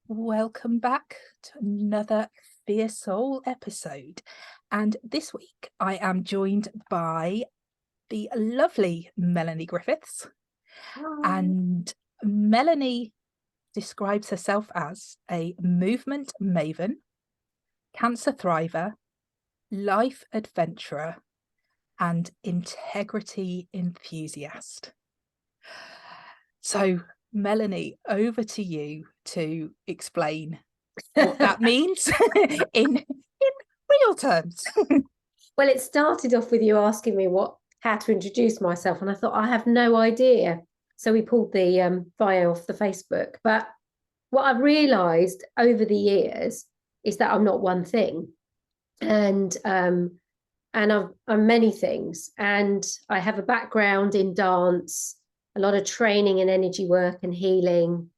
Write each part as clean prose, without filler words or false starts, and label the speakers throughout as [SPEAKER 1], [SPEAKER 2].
[SPEAKER 1] Welcome back to another Fierce Soul episode. And this week I am joined by the lovely Melanie Griffiths.
[SPEAKER 2] Hi.
[SPEAKER 1] And Melanie describes herself as a movement maven, cancer thriver, life adventurer, and integrity enthusiast. So, Melanie, over to you to explain what that means in real terms.
[SPEAKER 2] Well, it started off with you asking me how to introduce myself, and I thought I have no idea. So we pulled the bio off the Facebook. But what I've realised over the years is that I'm not one thing, and I'm many things. And I have a background in dance, a lot of training in energy work and healing,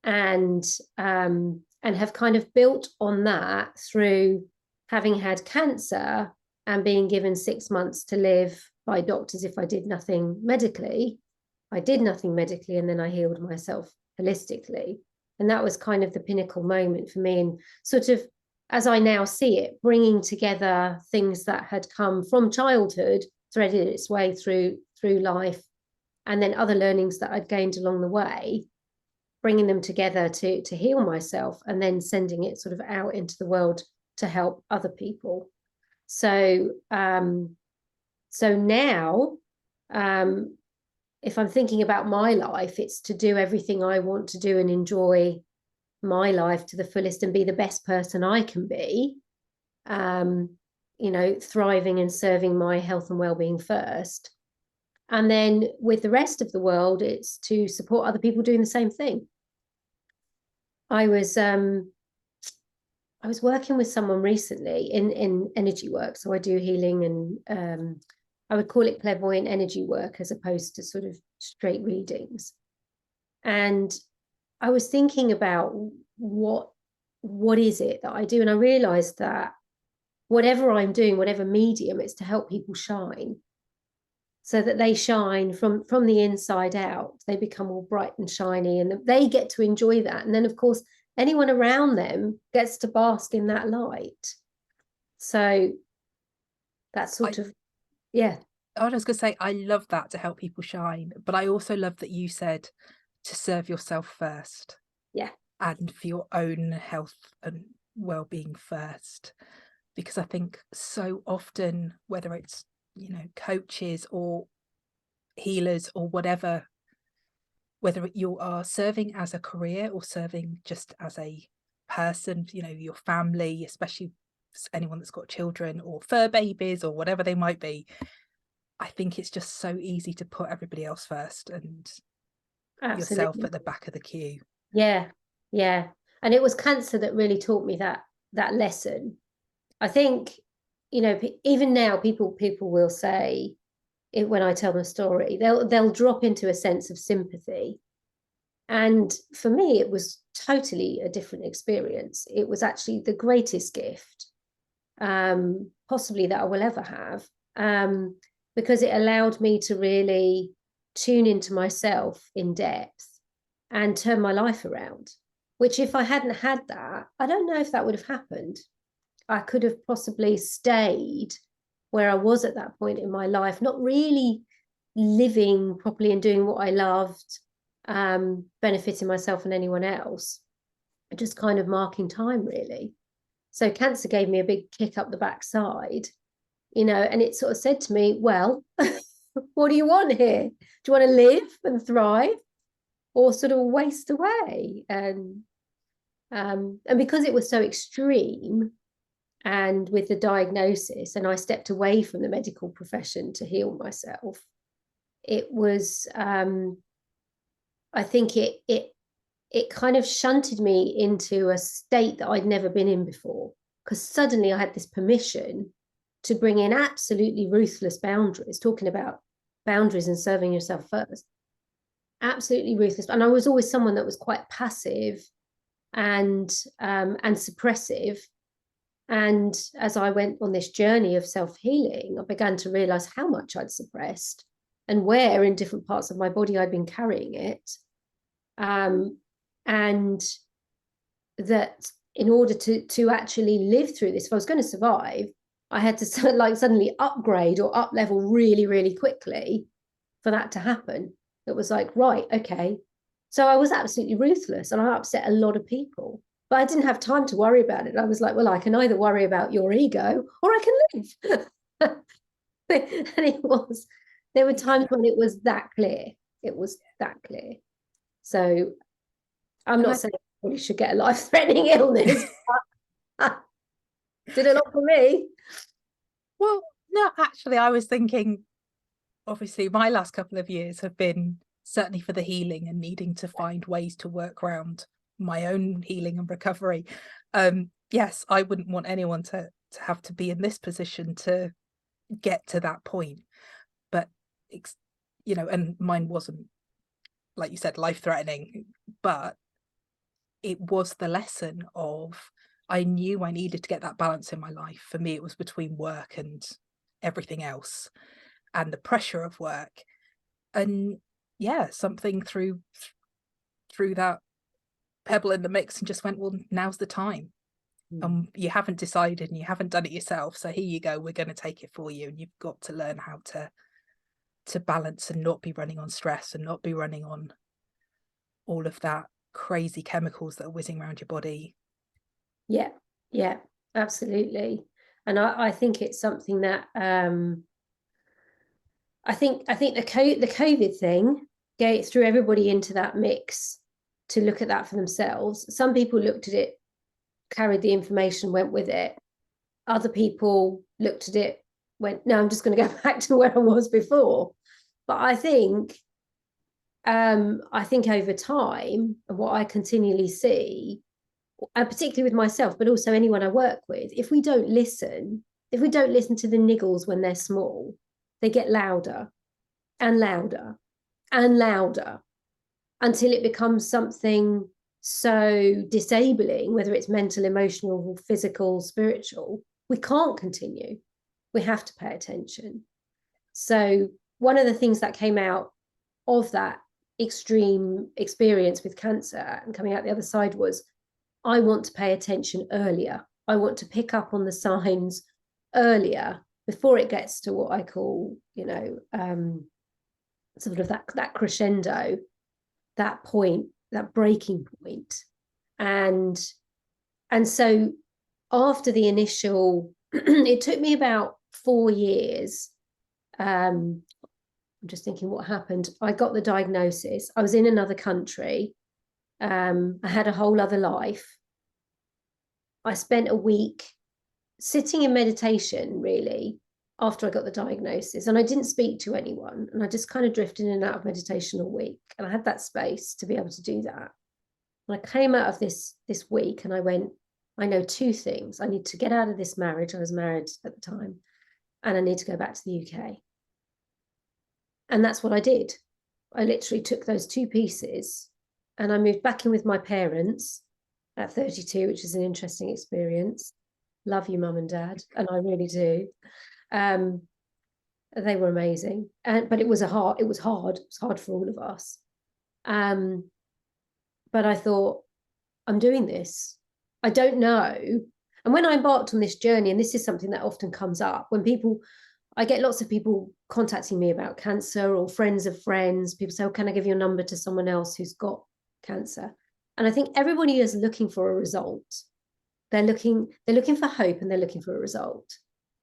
[SPEAKER 2] and have kind of built on that through having had cancer and being given 6 months to live by doctors if I did nothing medically. I did nothing medically, and then I healed myself holistically. And that was kind of the pinnacle moment for me. And sort of, as I now see it, bringing together things that had come from childhood, threaded its way through life, and then other learnings that I'd gained along the way, bringing them together to heal myself, and then sending it sort of out into the world to help other people. So now, if I'm thinking about my life, it's to do everything I want to do and enjoy my life to the fullest and be the best person I can be, thriving and serving my health and well-being first. And then with the rest of the world, it's to support other people doing the same thing. I was working with someone recently in energy work. So I do healing, and I would call it clairvoyant energy work as opposed to sort of straight readings. And I was thinking about what is it that I do? And I realized that whatever I'm doing, whatever medium, it's to help people shine, so that they shine from the inside out. They become all bright and shiny, and they get to enjoy that. And then, of course, anyone around them gets to bask in that light. So that's sort of, yeah.
[SPEAKER 1] I was going to say, I love that, to help people shine, but I also love that you said to serve yourself first.
[SPEAKER 2] Yeah.
[SPEAKER 1] And for your own health and well-being first. Because I think so often, whether it's, coaches or healers or whatever, whether you are serving as a career or serving just as a person, your family, especially anyone that's got children or fur babies or whatever they might be, I think it's just so easy to put everybody else first and yourself
[SPEAKER 2] Absolutely.
[SPEAKER 1] at the back of the queue.
[SPEAKER 2] Yeah. Yeah. And it was cancer that really taught me that lesson. I think, even now people will say, when I tell my story, they'll drop into a sense of sympathy. And for me, it was totally a different experience. It was actually the greatest gift, possibly, that I will ever have, because it allowed me to really tune into myself in depth and turn my life around, which, if I hadn't had that, I don't know if that would have happened. I could have possibly stayed where I was at that point in my life, not really living properly and doing what I loved, benefiting myself and anyone else, just kind of marking time, really. So cancer gave me a big kick up the backside, and it sort of said to me, well, what do you want here? Do you want to live and thrive, or sort of waste away? And because it was so extreme, and with the diagnosis, and I stepped away from the medical profession to heal myself, it was, I think it kind of shunted me into a state that I'd never been in before, because suddenly I had this permission to bring in absolutely ruthless boundaries, talking about boundaries and serving yourself first. Absolutely ruthless. And I was always someone that was quite passive and suppressive. And as I went on this journey of self-healing, I began to realize how much I'd suppressed and where in different parts of my body I'd been carrying it. And that in order to actually live through this, if I was going to survive, I had to like suddenly upgrade or up level really, really quickly for that to happen. It was like, right, okay. So I was absolutely ruthless and I upset a lot of people, but I didn't have time to worry about it. I was like, well, I can either worry about your ego or I can live. And there were times when it was that clear. It was that clear. So I'm not saying everybody should get a life-threatening illness. Did a lot for me.
[SPEAKER 1] Well, no, actually, I was thinking, obviously, my last couple of years have been certainly for the healing and needing to find ways to work around my own healing and recovery. Yes, I wouldn't want anyone to have to be in this position to get to that point. But, you know, and mine wasn't, like you said, life-threatening, but it was the lesson of, I knew I needed to get that balance in my life. For me, it was between work and everything else and the pressure of work. And yeah, something threw that pebble in the mix and just went, well, now's the time. You haven't decided and you haven't done it yourself, so here you go, we're going to take it for you. And you've got to learn how to balance and not be running on stress and not be running on all of that crazy chemicals that are whizzing around your body.
[SPEAKER 2] Yeah, absolutely. And I think it's something that I think the COVID thing threw everybody into that mix to look at that for themselves. Some people looked at it, carried the information, went with it. Other people looked at it, went, no, I'm just going to go back to where I was before. But I think over time, what I continually see, and particularly with myself, but also anyone I work with, if we don't listen to the niggles when they're small, they get louder and louder and louder until it becomes something so disabling, whether it's mental, emotional, physical, spiritual. We can't continue. We have to pay attention. So one of the things that came out of that extreme experience with cancer and coming out the other side was, I want to pay attention earlier. I want to pick up on the signs earlier before it gets to what I call, sort of that crescendo, that point, that breaking point. And so after the initial, it took me about 4 years. I'm just thinking what happened. I got the diagnosis. I was in another country. I had a whole other life. I spent a week sitting in meditation, really, after I got the diagnosis, and I didn't speak to anyone, and I just kind of drifted in and out of meditation all week, and I had that space to be able to do that. And I came out of this week and I went, I know 2 things. I need to get out of this marriage. I was married at the time, and I need to go back to the UK. And that's what I did. I literally took those 2 pieces and I moved back in with my parents at 32, which is an interesting experience. Love you, mum and dad, and I really do. They were amazing, but it was hard. It was hard for all of us. But I thought, I'm doing this. I don't know. And when I embarked on this journey, and this is something that often comes up when I get lots of people contacting me about cancer, or friends of friends. People say, oh, can I give your number to someone else who's got cancer? And I think everybody is looking for a result. They're looking for hope, and they're looking for a result.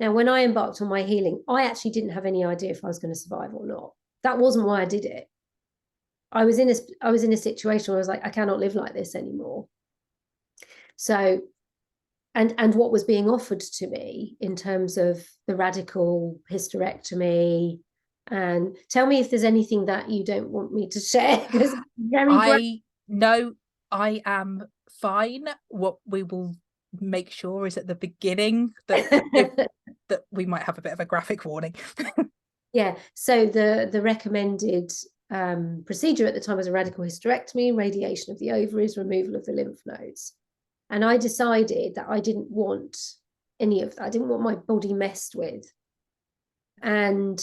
[SPEAKER 2] Now, when I embarked on my healing, I actually didn't have any idea if I was going to survive or not. That wasn't why I did it. I was in a situation where I was like, I cannot live like this anymore. So, and what was being offered to me in terms of the radical hysterectomy, and tell me if there's anything that you don't want me to share, because
[SPEAKER 1] I am fine. What we will make sure is at the beginning that that we might have a bit of a graphic warning.
[SPEAKER 2] Yeah, so the recommended procedure at the time was a radical hysterectomy, radiation of the ovaries, removal of the lymph nodes. And I decided that I didn't want any of that. I didn't want my body messed with. And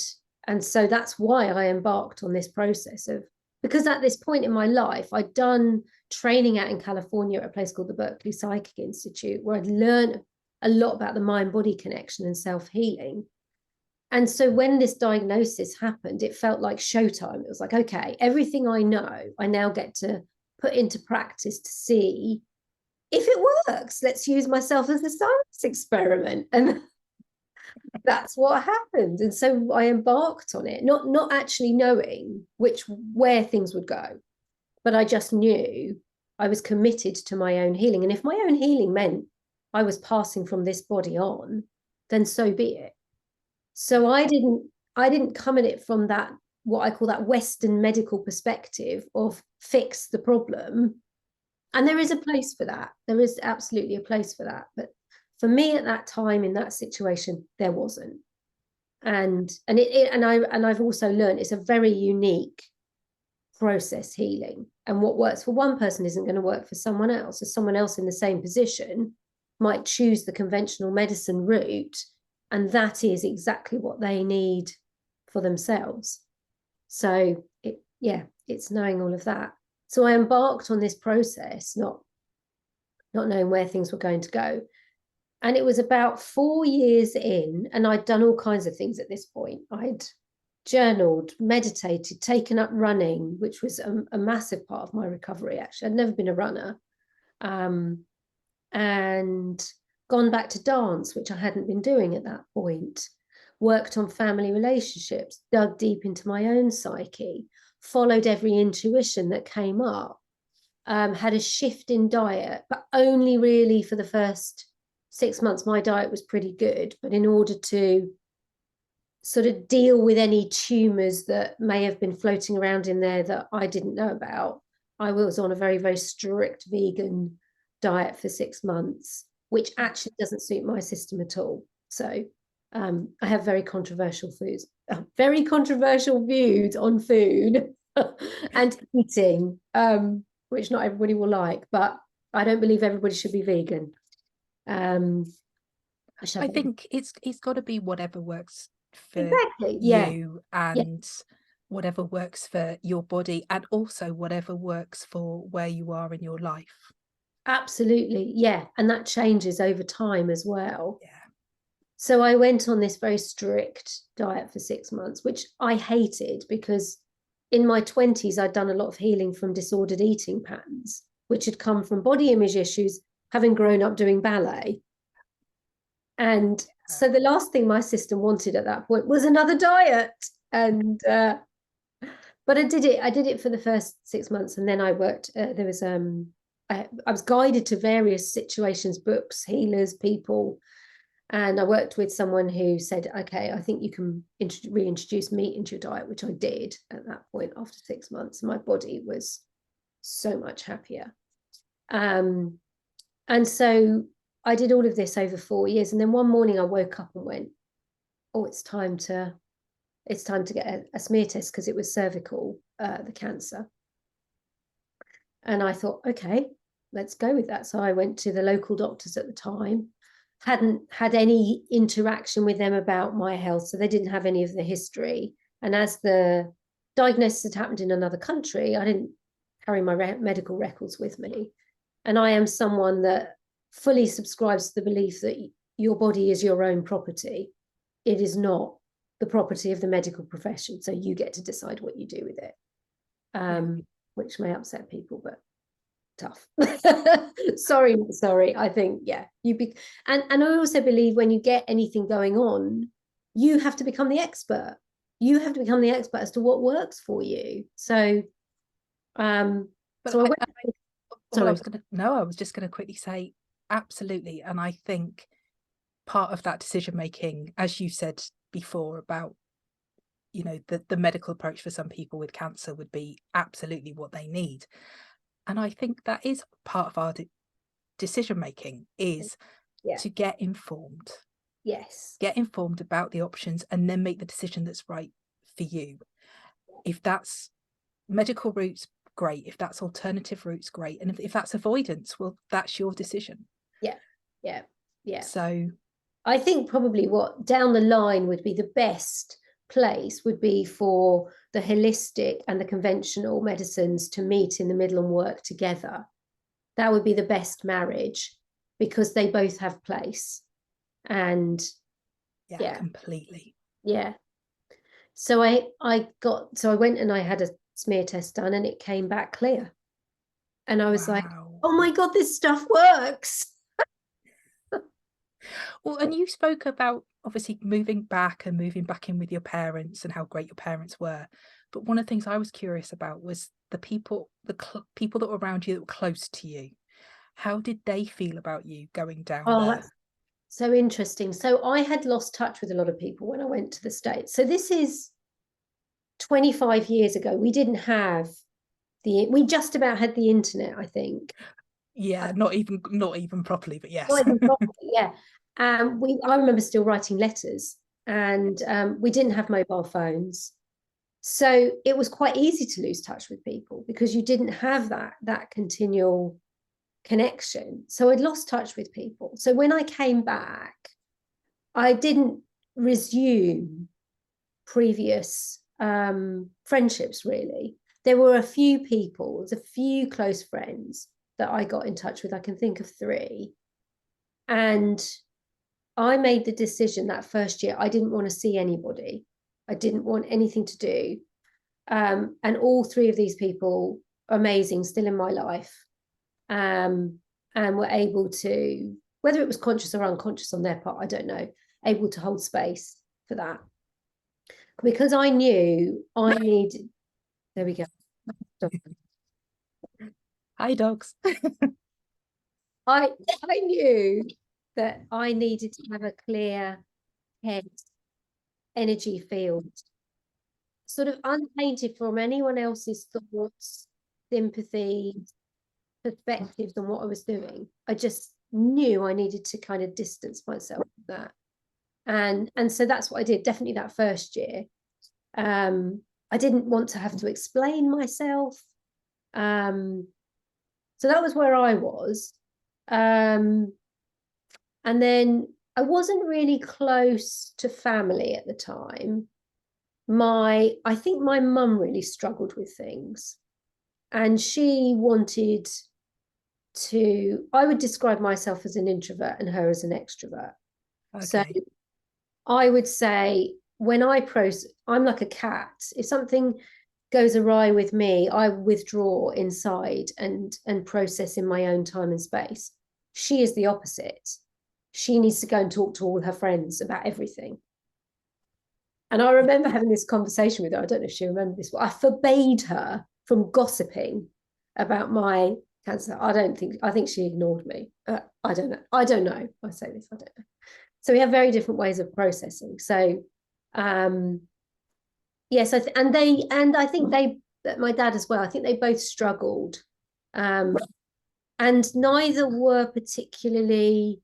[SPEAKER 2] so that's why I embarked on this process of, because at this point in my life, I'd done training out in California at a place called the Berkeley Psychic Institute, where I'd learned a lot about the mind-body connection and self-healing. And so when this diagnosis happened, it felt like showtime. It was like, okay, everything I know, I now get to put into practice to see if it works. Let's use myself as a science experiment. And that's what happened. And so I embarked on it, not actually knowing where things would go, but I just knew I was committed to my own healing. And if my own healing meant I was passing from this body on, then so be it. So I didn't come at it from that, what I call that Western medical perspective of fix the problem. And there is a place for that. There is absolutely a place for that. But for me at that time, in that situation, there wasn't. And I've also learned it's a very unique process, healing. And what works for one person isn't going to work for someone else. Or someone else in the same position might choose the conventional medicine route, and that is exactly what they need for themselves. So it's knowing all of that. So I embarked on this process, not knowing where things were going to go. And it was about 4 years in, and I'd done all kinds of things at this point. I'd journaled, meditated, taken up running, which was a massive part of my recovery, actually. I'd never been a runner. And gone back to dance, which I hadn't been doing at that point, worked on family relationships, dug deep into my own psyche, followed every intuition that came up, had a shift in diet, but only really for the first 6 months. My diet was pretty good, but in order to sort of deal with any tumors that may have been floating around in there that I didn't know about, I was on a very, very strict vegan diet for 6 months, which actually doesn't suit my system at all. So I have very controversial views on food and eating, which not everybody will like, but I don't believe everybody should be vegan.
[SPEAKER 1] I think it's got to be whatever works for
[SPEAKER 2] exactly.
[SPEAKER 1] you, and whatever works for your body, and also whatever works for where you are in your life.
[SPEAKER 2] Absolutely. Yeah. And that changes over time as well.
[SPEAKER 1] Yeah.
[SPEAKER 2] So I went on this very strict diet for 6 months, which I hated, because in my 20s, I'd done a lot of healing from disordered eating patterns, which had come from body image issues, having grown up doing ballet. And so the last thing my system wanted at that point was another diet. And but I did it for the first 6 months, and then I worked. There was I was guided to various situations, books, healers, people, and I worked with someone who said, okay, I think you can reintroduce meat into your diet, which I did at that point after 6 months. My body was so much happier. And so I did all of this over 4 years. And then one morning I woke up and went, oh, it's time to get a smear test, because it was cervical, the cancer. And I thought, okay, let's go with that. So I went to the local doctors at the time, hadn't had any interaction with them about my health, so they didn't have any of the history. And as the diagnosis had happened in another country, I didn't carry my medical records with me. And I am someone that fully subscribes to the belief that your body is your own property. It is not the property of the medical profession, so you get to decide what you do with it, which may upset people, but tough. sorry, I think and I also believe when you get anything going on, you have to become the expert. You have to become the expert as to what works for you. So
[SPEAKER 1] but
[SPEAKER 2] so
[SPEAKER 1] I was just going to quickly say, absolutely. And I think part of that decision making, as you said before, about, you know, the medical approach for some people with cancer would be absolutely what they need. And I think that is part of our decision making, is to get informed.
[SPEAKER 2] Yes.
[SPEAKER 1] Get informed about the options, and then make the decision that's right for you. If that's medical routes, great. If that's alternative routes, great. And if that's avoidance, well, that's your decision.
[SPEAKER 2] Yeah.
[SPEAKER 1] So
[SPEAKER 2] I think probably what down the line would be the best place would be for the holistic and the conventional medicines to meet in the middle and work together. That would be the best marriage, because they both have place. And
[SPEAKER 1] yeah, completely.
[SPEAKER 2] Yeah. So I went and I had a smear test done, and it came back clear. And I was like, oh my God, this stuff works.
[SPEAKER 1] Well, and you spoke about obviously moving back in with your parents and how great your parents were. But one of the things I was curious about was the people that were around you that were close to you. How did they feel about you going down there?
[SPEAKER 2] So interesting. So I had lost touch with a lot of people when I went to the States. So this is 25 years ago. We just about had the internet, I think.
[SPEAKER 1] Yeah, not even properly, but yes.
[SPEAKER 2] Not even properly, yeah. I remember still writing letters, and we didn't have mobile phones. So it was quite easy to lose touch with people because you didn't have that continual connection. So I'd lost touch with people. So when I came back, I didn't resume previous friendships, really. There were a few people, there's a few close friends that I got in touch with. I can think of 3. And I made the decision that first year, I didn't want to see anybody. I didn't want anything to do. And all 3 of these people are amazing, still in my life. And were able to, whether it was conscious or unconscious on their part, I don't know, able to hold space for that. Because I knew I needed, there we go.
[SPEAKER 1] Hi, dogs.
[SPEAKER 2] I knew that I needed to have a clear head, energy field, sort of untainted from anyone else's thoughts, sympathies, perspectives on what I was doing. I just knew I needed to kind of distance myself from that. And so that's what I did, definitely that first year. I didn't want to have to explain myself. So that was where I was. And then I wasn't really close to family at the time. I think my mum really struggled with things, and she wanted to, I would describe myself as an introvert and her as an extrovert. Okay. So I would say when I'm like a cat. If something goes awry with me, I withdraw inside and process in my own time and space. She is the opposite. She needs to go and talk to all her friends about everything. And I remember having this conversation with her. I don't know if she remembers this, but I forbade her from gossiping about my cancer. I think she ignored me. I don't know. I say this, I don't know. So we have very different ways of processing. So yes, and I think my dad as well, I think they both struggled. And neither were particularly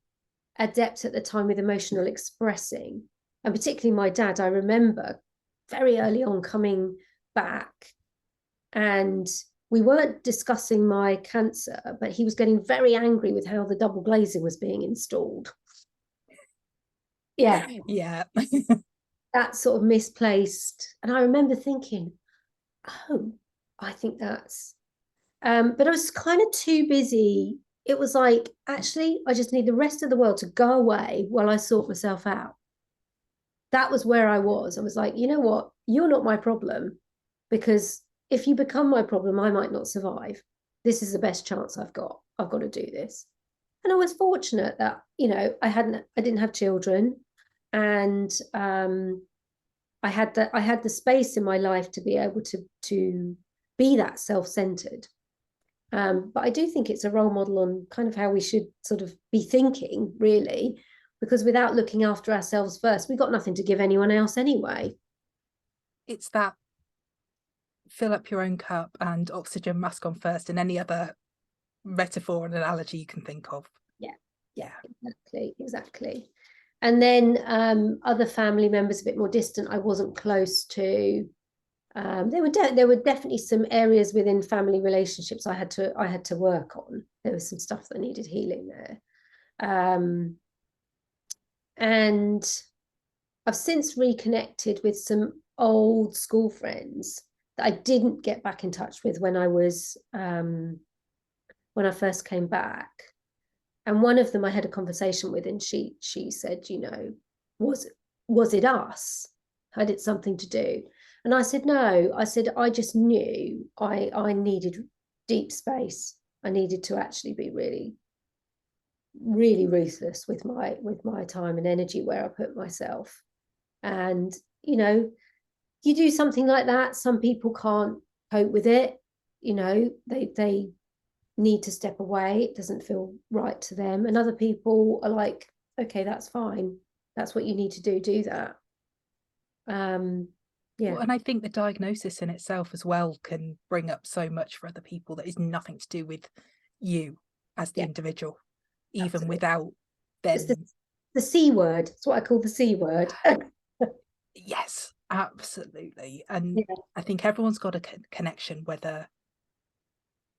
[SPEAKER 2] adept at the time with emotional expressing. And particularly my dad, I remember very early on coming back, and we weren't discussing my cancer, but he was getting very angry with how the double glazing was being installed. Yeah. That sort of misplaced. And I remember thinking, oh, I think that's, but I was kind of too busy. It was like, actually, I just need the rest of the world to go away while I sort myself out. That was where I was. I was like, you know what? You're not my problem, because if you become my problem, I might not survive. This is the best chance I've got. I've got to do this. And I was fortunate that, I didn't have children, and I had the space in my life to be able to be that self-centered. But I do think it's a role model on kind of how we should sort of be thinking, really, because without looking after ourselves first, we've got nothing to give anyone else anyway.
[SPEAKER 1] It's that fill up your own cup and oxygen mask on first, and any other metaphor and analogy you can think of.
[SPEAKER 2] Yeah, exactly. And then other family members a bit more distant, I wasn't close to. There were definitely some areas within family relationships I had to work on. There was some stuff that needed healing there. And I've since reconnected with some old school friends that I didn't get back in touch with when I was when I first came back. And one of them I had a conversation with, and she said, you know, was it us? Had it something to do? And I said, no. I said, I just knew I needed deep space. I needed to actually be really, really ruthless with my time and energy where I put myself. And, you know, you do something like that, some people can't cope with it. You know, they need to step away. It doesn't feel right to them. And other people are like, okay, that's fine. That's what you need to do that. Yeah.
[SPEAKER 1] Well, and I think the diagnosis in itself as well can bring up so much for other people that is nothing to do with you as the individual, even
[SPEAKER 2] absolutely.
[SPEAKER 1] without them.
[SPEAKER 2] It's the C word. It's what I call the C word.
[SPEAKER 1] Yes, absolutely. And I think everyone's got a connection, whether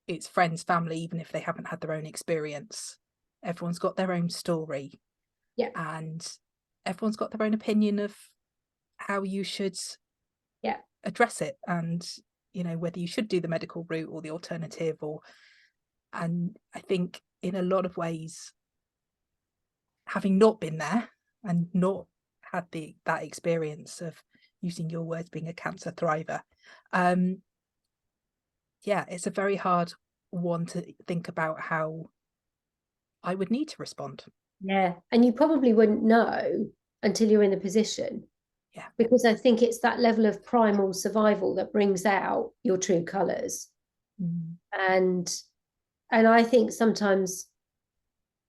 [SPEAKER 1] it's friends, family, even if they haven't had their own experience. Everyone's got their own story.
[SPEAKER 2] Yeah.
[SPEAKER 1] And everyone's got their own opinion of how you should address it, and, you know, whether you should do the medical route or the alternative. And I think in a lot of ways, having not been there and not had that experience of, using your words, being a cancer thriver, it's a very hard one to think about how I would need to respond.
[SPEAKER 2] Yeah. And you probably wouldn't know until you're in the position.
[SPEAKER 1] Yeah.
[SPEAKER 2] Because I think it's that level of primal survival that brings out your true colours. And I think sometimes,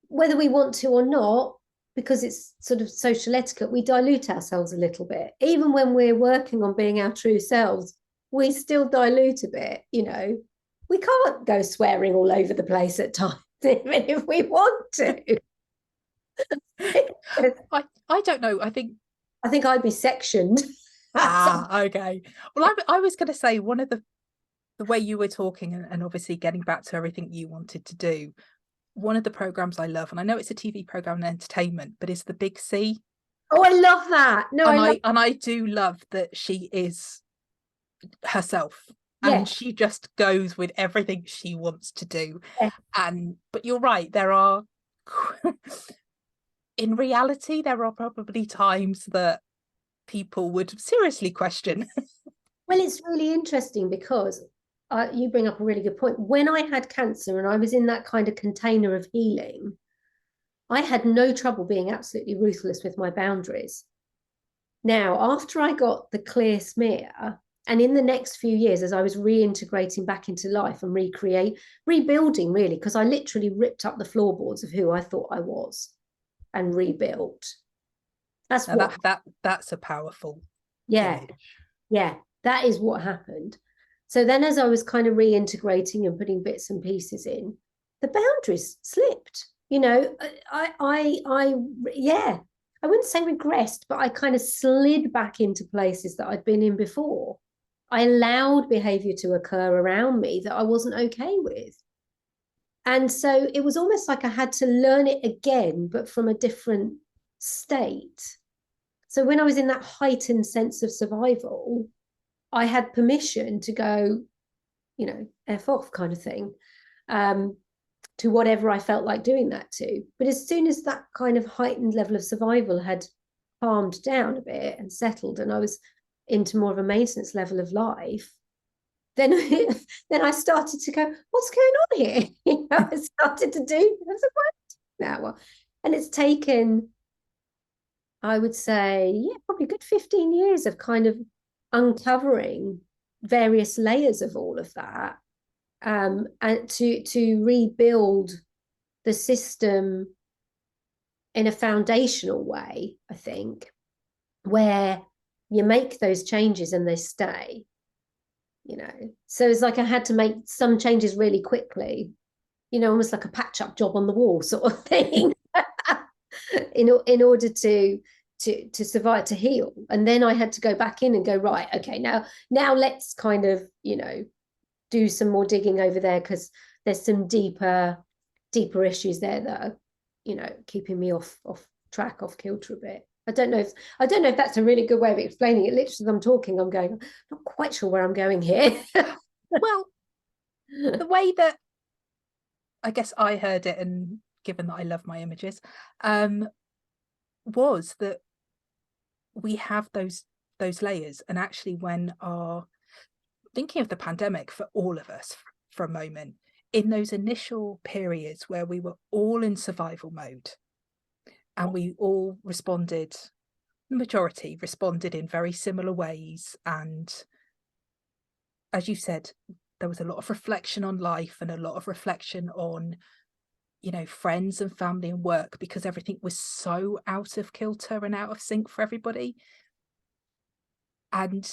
[SPEAKER 2] whether we want to or not, because it's sort of social etiquette, we dilute ourselves a little bit. Even when we're working on being our true selves, we still dilute a bit, you know. We can't go swearing all over the place at times, even if we want to.
[SPEAKER 1] I don't know. I think
[SPEAKER 2] I'd be sectioned.
[SPEAKER 1] Okay. Well, I was going to say, one of the way you were talking, and obviously getting back to everything you wanted to do, one of the programs I love, and I know it's a TV program and entertainment, but it's The Big C.
[SPEAKER 2] Oh, I love that. No,
[SPEAKER 1] and I do love that she is herself. And she just goes with everything she wants to do. But you're right, there are in reality, there are probably times that people would seriously question.
[SPEAKER 2] Well, it's really interesting because you bring up a really good point. When I had cancer and I was in that kind of container of healing, I had no trouble being absolutely ruthless with my boundaries. Now, after I got the clear smear, and in the next few years, as I was reintegrating back into life and rebuilding, really, because I literally ripped up the floorboards of who I thought I was and rebuilt. That's
[SPEAKER 1] that's a powerful
[SPEAKER 2] image. Yeah, that is what happened. So then, as I was kind of reintegrating and putting bits and pieces in, the boundaries slipped. You know, I wouldn't say regressed, but I kind of slid back into places that I'd been in before. I allowed behavior to occur around me that I wasn't okay with. And so it was almost like I had to learn it again, but from a different state. So when I was in that heightened sense of survival, I had permission to go, you know, F off kind of thing, to whatever I felt like doing that to. But as soon as that kind of heightened level of survival had calmed down a bit and settled, and I was into more of a maintenance level of life, then I started to go, what's going on here? You know, I started to do that one. And it's taken, I would say, probably a good 15 years of kind of uncovering various layers of all of that, and to rebuild the system in a foundational way, I think, where you make those changes and they stay, you know. So it's like I had to make some changes really quickly, you know, almost like a patch-up job on the wall sort of thing, in order to survive, to heal. And then I had to go back in and go, right, okay, now let's kind of, you know, do some more digging over there, because there's some deeper issues there that are, you know, keeping me off track, off kilter a bit. I don't know if that's a really good way of explaining it. Literally, as I'm talking, I'm going, I'm not quite sure where I'm going here.
[SPEAKER 1] Well, the way that I guess I heard it, and given that I love my images, was that we have those layers. And actually, when thinking of the pandemic for all of us for a moment, in those initial periods where we were all in survival mode and we all responded, the majority responded in very similar ways. And as you said, there was a lot of reflection on life and a lot of reflection on, you know, friends and family and work, because everything was so out of kilter and out of sync for everybody. And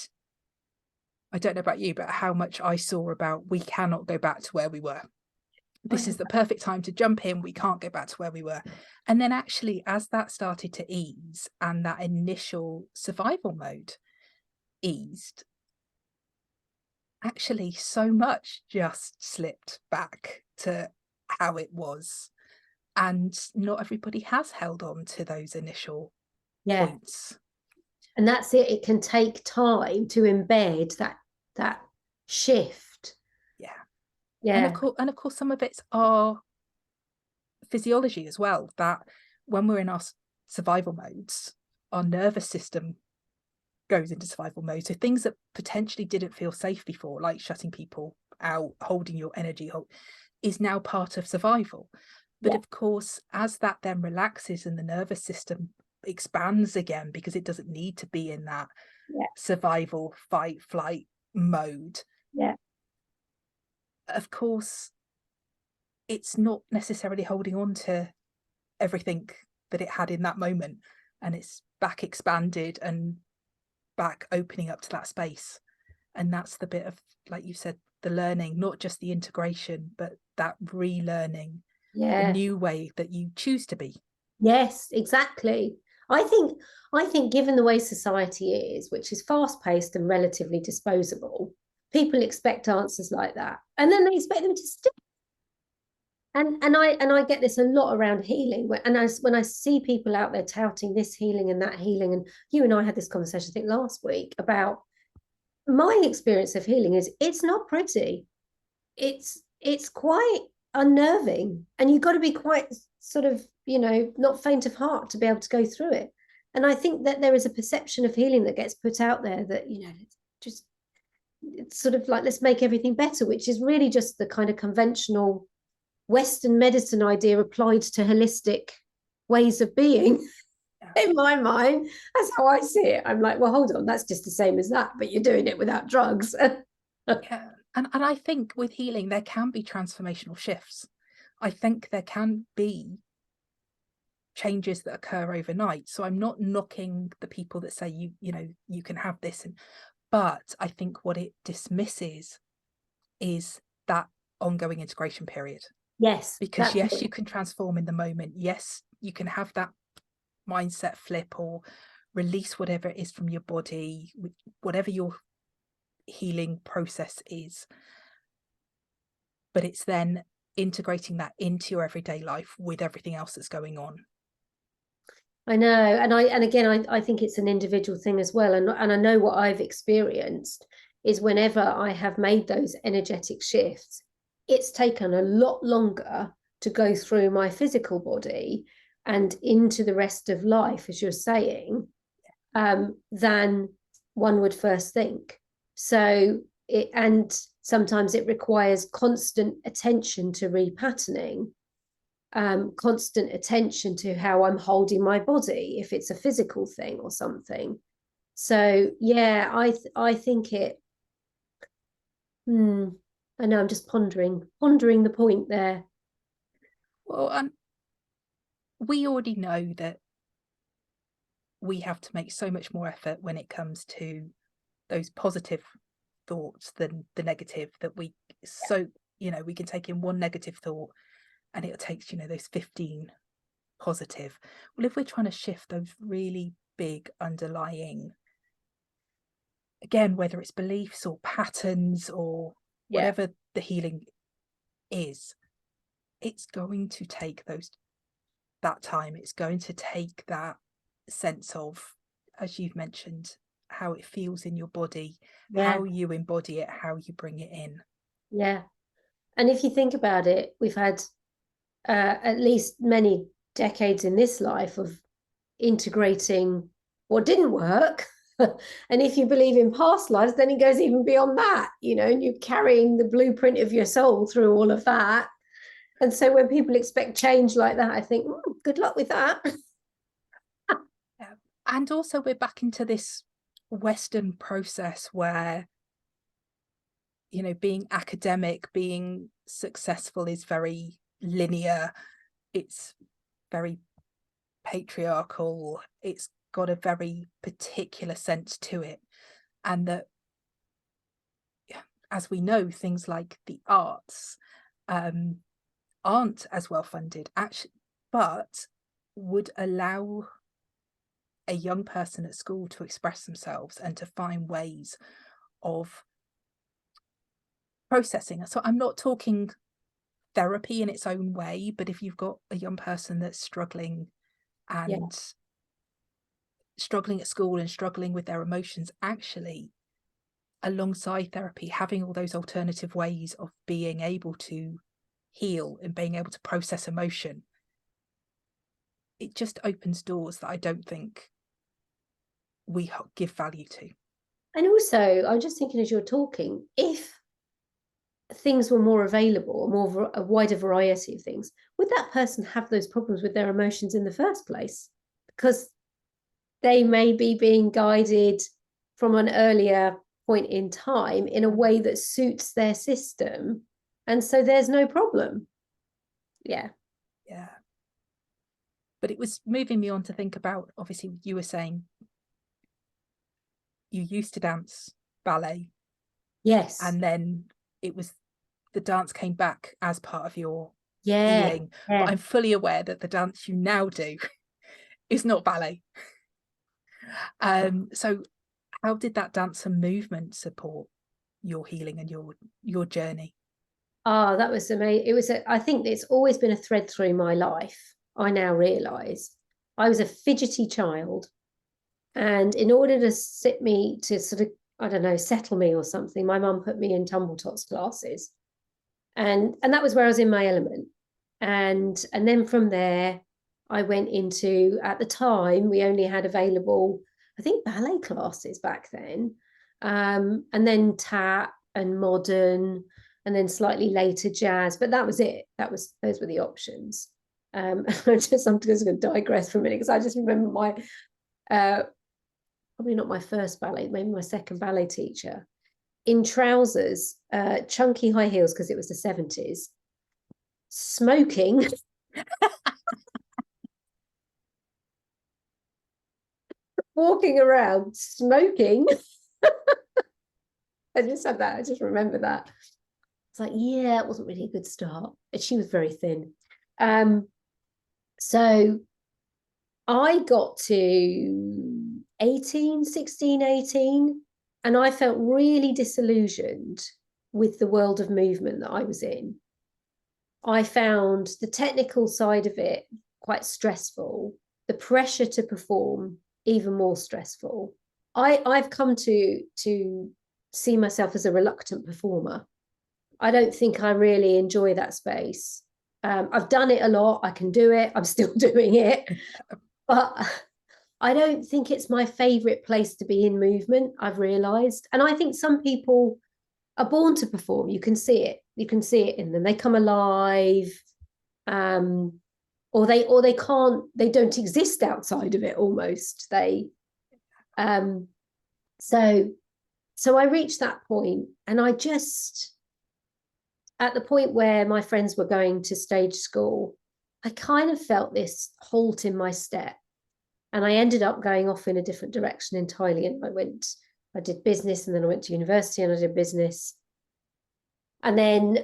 [SPEAKER 1] I don't know about you, but how much I saw about, we cannot go back to where we were. This is the perfect time to jump in. We can't go back to where we were. And then actually, as that started to ease and that initial survival mode eased, actually so much just slipped back to how it was. And not everybody has held on to those initial points.
[SPEAKER 2] And that's it. It can take time to embed that shift.
[SPEAKER 1] Yeah. And of course, some of it's our physiology as well, that when we're in our survival modes, our nervous system goes into survival mode. So things that potentially didn't feel safe before, like shutting people out, holding your energy, is now part of survival. But of course, as that then relaxes and the nervous system expands again, because it doesn't need to be in that survival, fight, flight mode. Of course, it's not necessarily holding on to everything that it had in that moment, and it's back expanded and back opening up to that space. And that's the bit of, like you said, the learning, not just the integration, but that relearning, the new way that you choose to be.
[SPEAKER 2] Yes, exactly. I think given the way society is, which is fast-paced and relatively disposable, people expect answers like that, and then they expect them to stick. And I get this a lot around healing, and when I see people out there touting this healing and that healing, and you and I had this conversation, I think last week, about my experience of healing is it's not pretty. It's quite unnerving, and you've got to be quite sort of, you know, not faint of heart to be able to go through it. And I think that there is a perception of healing that gets put out there that, you know, just, it's sort of like, let's make everything better, which is really just the kind of conventional Western medicine idea applied to holistic ways of being. In my mind, that's how I see it. I'm like, well, hold on, that's just the same as that, but you're doing it without drugs.
[SPEAKER 1] Yeah. And I think with healing, there can be transformational shifts. I think there can be changes that occur overnight. So I'm not knocking the people that say you know, you can have this, but I think what it dismisses is that ongoing integration period.
[SPEAKER 2] Yes.
[SPEAKER 1] Because yes, you can transform in the moment. Yes, you can have that mindset flip or release whatever it is from your body, whatever your healing process is. But it's then integrating that into your everyday life with everything else that's going on.
[SPEAKER 2] I know. And again, I think it's an individual thing as well. And I know what I've experienced is whenever I have made those energetic shifts, it's taken a lot longer to go through my physical body and into the rest of life, as you're saying, than one would first think. So and sometimes it requires constant attention to repatterning, constant attention to how I'm holding my body, if it's a physical thing or something. So yeah, I think it. I know, I'm just pondering the point there.
[SPEAKER 1] Well, we already know that we have to make so much more effort when it comes to those positive thoughts than the negative, that we, so, you know, we can take in one negative thought and it takes, you know, those 15 positive. Well, if we're trying to shift those really big underlying, again, whether it's beliefs or patterns or whatever the healing is, it's going to take that time. It's going to take that sense of, as you've mentioned, how it feels in your body,
[SPEAKER 2] Yeah.
[SPEAKER 1] how you embody it, how you bring it in.
[SPEAKER 2] Yeah. And if you think about it, we've had at least many decades in this life of integrating what didn't work. And if you believe in past lives, then it goes even beyond that, you know, and you're carrying the blueprint of your soul through all of that. And so when people expect change like that, I think, good luck with that.
[SPEAKER 1] Yeah. And also we're back into this Western process where, you know, being academic, being successful is very linear. It's very patriarchal. It's got a very particular sense to it. And that, as we know, things like the arts aren't as well funded, actually, but would allow a young person at school to express themselves and to find ways of processing. So I'm not talking therapy in its own way, but if you've got a young person that's struggling and struggling at school and struggling with their emotions, actually alongside therapy, having all those alternative ways of being able to heal and being able to process emotion, it just opens doors that I don't think we give value to.
[SPEAKER 2] And also, I'm just thinking as you're talking, if things were more available, a wider variety of things, would that person have those problems with their emotions in the first place? Because they may be being guided from an earlier point in time in a way that suits their system. And so there's no problem. Yeah.
[SPEAKER 1] Yeah. But it was moving me on to think about, obviously, you were saying you used to dance ballet.
[SPEAKER 2] Yes.
[SPEAKER 1] And then it was the dance came back as part of your
[SPEAKER 2] Yeah.
[SPEAKER 1] healing. But I'm fully aware that the dance you now do is not ballet. So how did that dance and movement support your healing and your journey?
[SPEAKER 2] Oh, that was amazing. It was I think it's always been a thread through my life. I now realize I was a fidgety child, and in order to sort of, I don't know, settle me or something, my mum put me in tumble tots classes, and that was where I was in my element. And then from there I went into, at the time we only had available, I think, ballet classes back then, and then tap and modern, and then slightly later jazz, but that was it. Those were the options. I'm just going to digress for a minute because I just remember my probably not my first ballet, maybe my second ballet teacher, in trousers, chunky high heels because it was the 70s, smoking. Walking around smoking. I just remember that. It's like, yeah, it wasn't really a good start. And she was very thin. So I got to 16, 18, and I felt really disillusioned with the world of movement that I was in. I found the technical side of it quite stressful, the pressure to perform even more stressful. I've come to see myself as a reluctant performer. I don't think I really enjoy that space. I've done it a lot. I can do it. I'm still doing it. But I don't think it's my favorite place to be in movement, I've realized. And I think some people are born to perform. You can see it. You can see it in them. They come alive, or they can't. They don't exist outside of it. Almost they. So I reached that point, and I just, at the point where my friends were going to stage school, I kind of felt this halt in my step, and I ended up going off in a different direction entirely. And I did business, and then I went to university and I did business. And then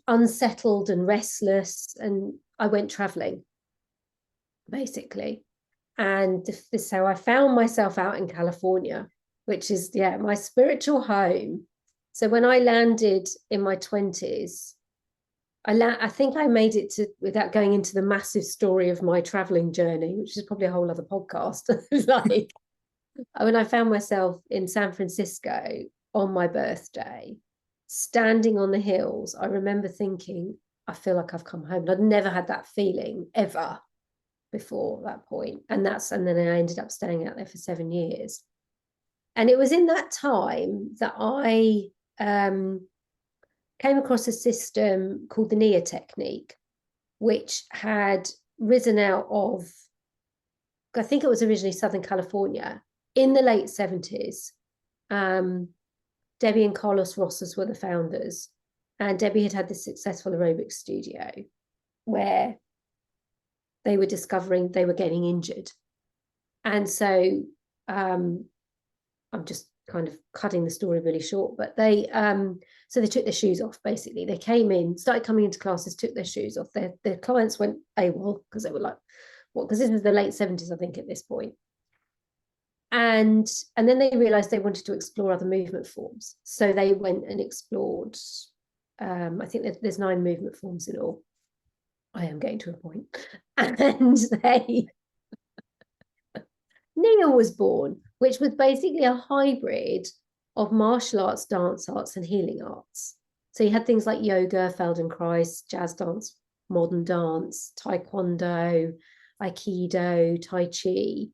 [SPEAKER 2] unsettled and restless, and I went traveling, basically. And this is how I found myself out in California, which is, my spiritual home. So when I landed in my 20s, I think I made it to, without going into the massive story of my traveling journey, which is probably a whole other podcast. Like, when I found myself in San Francisco on my birthday, standing on the hills, I remember thinking, I feel like I've come home. And I'd never had that feeling ever before that point. And then I ended up staying out there for 7 years. And it was in that time that I came across a system called the NIA technique, which had risen out of, I think it was originally Southern California in the late 70s. Debbie and Carlos Rosas were the founders, and Debbie had this successful aerobics studio where they were discovering they were getting injured. And so I'm just kind of cutting the story really short, but they took their shoes off. Basically, they came in, started coming into classes, took their shoes off. Their clients went AWOL because they were like, what? Because this was the late 70s, I think, at this point. And then they realized they wanted to explore other movement forms. So they went and explored, I think there's 9 movement forms in all. I am getting to a point. And NIA was born, which was basically a hybrid of martial arts, dance arts, and healing arts. So you had things like yoga, Feldenkrais, jazz dance, modern dance, taekwondo, aikido, tai chi.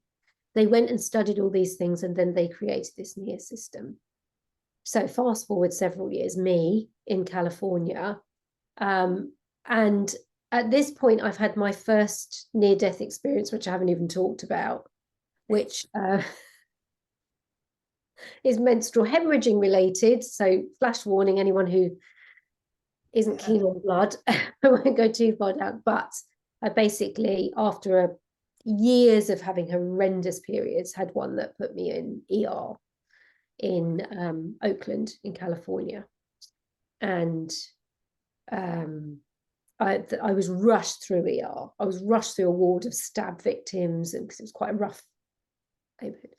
[SPEAKER 2] They went and studied all these things, and then they created this NIA system. So fast forward several years, me in California. And at this point, I've had my first near-death experience, which I haven't even talked about, which is menstrual hemorrhaging related. So flash warning, anyone who isn't keen on blood, I won't go too far down. But I basically, after years of having horrendous periods, had one that put me in ER in Oakland in California. And I was rushed through ER. I was rushed through a ward of stab victims, and because it was quite a rough neighborhood.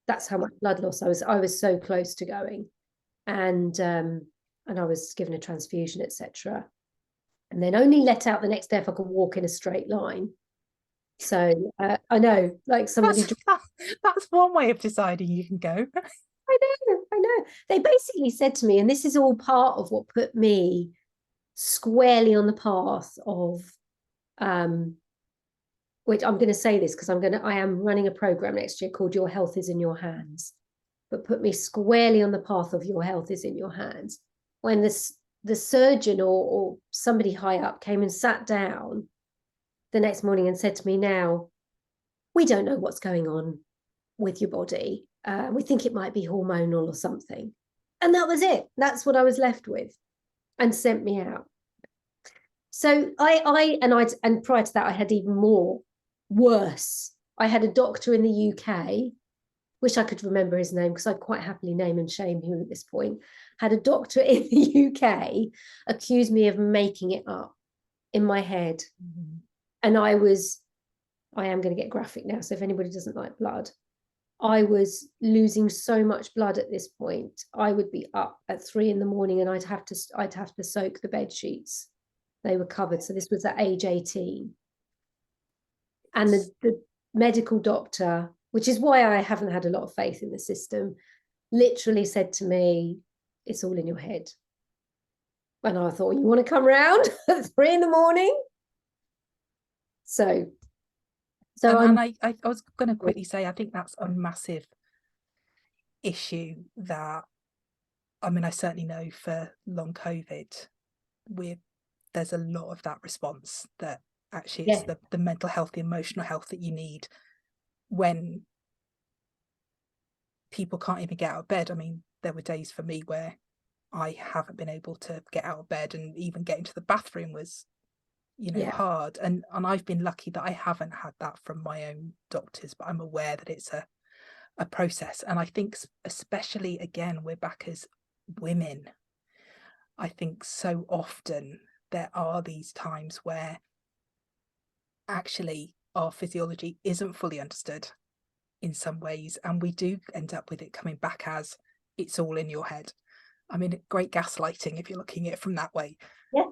[SPEAKER 2] That's how much blood loss I was so close to going. And I was given a transfusion, etc. And then only let out the next day if I could walk in a straight line. So I know, like somebody.
[SPEAKER 1] That's one way of deciding you can go.
[SPEAKER 2] I know. They basically said to me, and this is all part of what put me squarely on the path of, which I'm going to say this because I am running a program next year called Your Health is in Your Hands, but put me squarely on the path of Your Health is in Your Hands. When the surgeon or somebody high up came and sat down the next morning and said to me, now, we don't know what's going on with your body. We think it might be hormonal or something. And that was it. That's what I was left with, and sent me out. So and prior to that, I had even worse. I had a doctor in the UK, wish I could remember his name because I'd quite happily name and shame him at this point, had a doctor in the UK accuse me of making it up in my head. Mm-hmm. And I am going to get graphic now, so if anybody doesn't like blood, I was losing so much blood at this point. I would be up at 3 a.m, and I'd have to soak the bed sheets. They were covered. So this was at age 18. And the medical doctor, which is why I haven't had a lot of faith in the system, literally said to me, it's all in your head. And I thought, you want to come around at 3 a.m? So
[SPEAKER 1] I was going to quickly say, I think that's a massive issue that, I mean, I certainly know for long COVID, there's a lot of that response that actually it's the mental health, the emotional health that you need when people can't even get out of bed. I mean, there were days for me where I haven't been able to get out of bed, and even getting to the bathroom was hard. And I've been lucky that I haven't had that from my own doctors, but I'm aware that it's a process. And I think especially, again, we're back as women, I think so often there are these times where actually our physiology isn't fully understood in some ways, and we do end up with it coming back as it's all in your head. I mean, great gaslighting if you're looking at it from that way.
[SPEAKER 2] Yeah,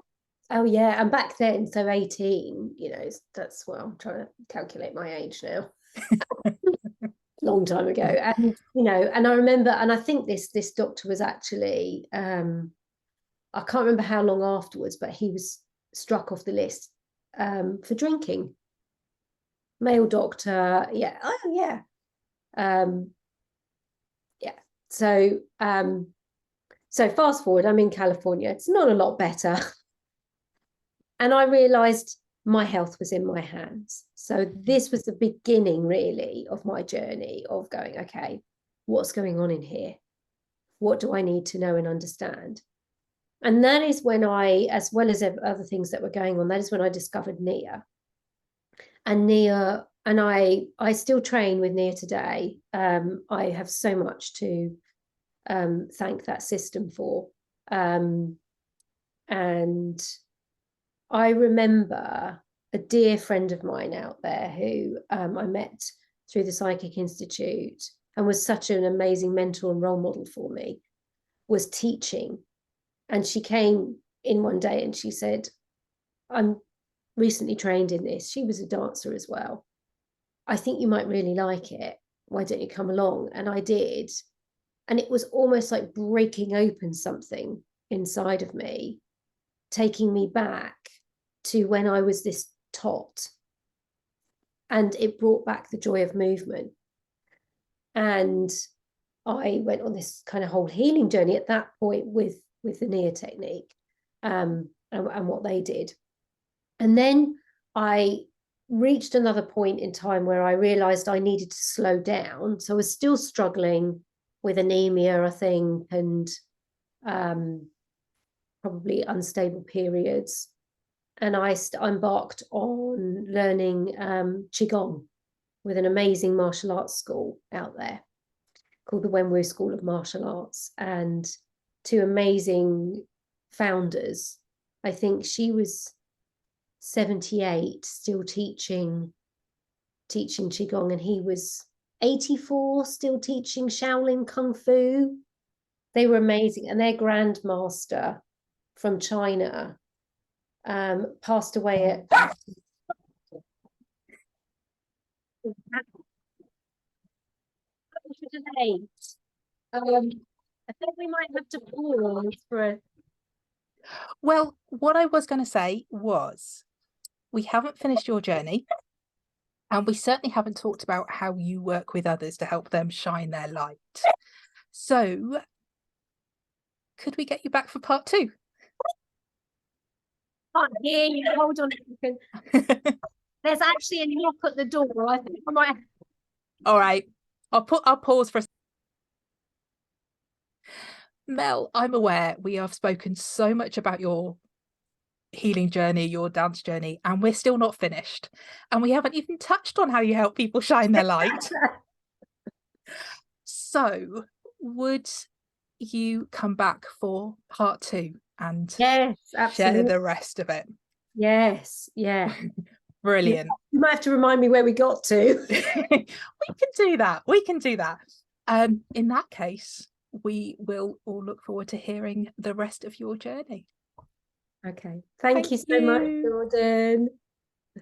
[SPEAKER 2] Oh yeah, and back then, so 18, you know, that's, well, I'm trying to calculate my age now. Long time ago. And you know, and I remember, and I think this doctor was actually I can't remember how long afterwards, but he was struck off the list for drinking. Male doctor, yeah. Oh yeah. Yeah. So so fast forward, I'm in California. It's not a lot better. And I realized my health was in my hands. So this was the beginning, really, of my journey of going, okay, what's going on in here? What do I need to know and understand? And that is when I, as well as other things that were going on, that is when I discovered Nia. And Nia, and I still train with Nia today. I have so much to thank that system for. And I remember a dear friend of mine out there who I met through the Psychic Institute and was such an amazing mentor and role model for me, was teaching. And she came in one day and she said, I'm recently trained in this. She was a dancer as well. I think you might really like it. Why don't you come along? And I did. And it was almost like breaking open something inside of me, taking me back to when I was this tot. And it brought back the joy of movement. And I went on this kind of whole healing journey at that point with the Nia technique and what they did. And then I reached another point in time where I realized I needed to slow down. So I was still struggling with anemia, I think, and probably unstable periods. And I embarked on learning Qigong with an amazing martial arts school out there called the Wenwu School of Martial Arts, and two amazing founders. I think she was 78, still teaching Qigong, and he was 84, still teaching Shaolin Kung Fu. They were amazing, and their grandmaster from China passed away at I think we might have to pause for a...
[SPEAKER 1] Well, what I was going to say was, we haven't finished your journey, and we certainly haven't talked about how you work with others to help them shine their light. So could we get you back for part 2?
[SPEAKER 2] Can't hear you. Hold on a second. There's actually a knock at the door. I think I might...
[SPEAKER 1] All right. I'll pause for a... Mel, I'm aware we have spoken so much about your healing journey, your dance journey, and we're still not finished. And we haven't even touched on how you help people shine their light. So would you come back for part 2 and
[SPEAKER 2] yes, absolutely,
[SPEAKER 1] share the rest of it?
[SPEAKER 2] Yes, yeah.
[SPEAKER 1] Brilliant.
[SPEAKER 2] You might have to remind me where we got to.
[SPEAKER 1] We can do that. We can do that. In that case, we will all look forward to hearing the rest of your journey.
[SPEAKER 2] Okay. Thank you so much, Jordan.